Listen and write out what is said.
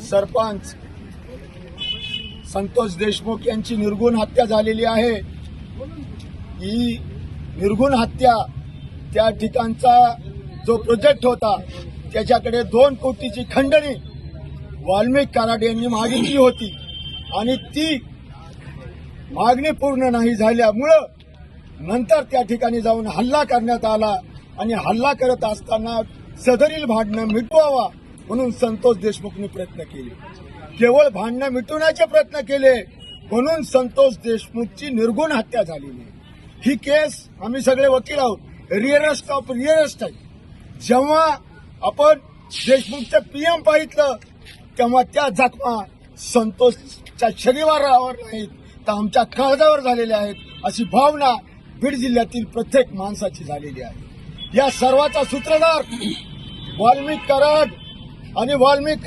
सरपंच संतोष देशमुख यांची निर्गुण हत्या झालेली आहे। ही निर्गुण हत्या त्या ठिकाणचा जो प्रोजेक्ट होता त्याच्याकडे 2 कोटीची खंडणी वाल्मिक कराड यांनी मागितली होती आणि ती मागणी पूर्ण नाही झाल्यामुळं नंतर त्या ठिकाणी जाऊन हल्ला करण्यात आला आणि हल्ला करत असताना सदरील भांडणं मिटवावा म्हणून संतोष देशमुखने प्रयत्न केले। केवळ भांडणं मिटवण्याचे प्रयत्न केले म्हणून संतोष देशमुखची निर्गुण हत्या झालेली आहे। ही केस आम्ही सगळे वकील आहोत, रिअरेस्ट ऑफ रिअरेस्ट आहे। जेव्हा आपण देशमुखचं पीएम पाहितलं तेव्हा त्या जखमा संतोषच्या शरीरावर नाहीत तर आमच्या काळजावर झालेल्या आहेत अशी भावना बीड जिल्ह्यातील प्रत्येक माणसाची झालेली आहे। या सर्वाचा सूत्रधार वाल्मिक कराड आणि वाल्मिक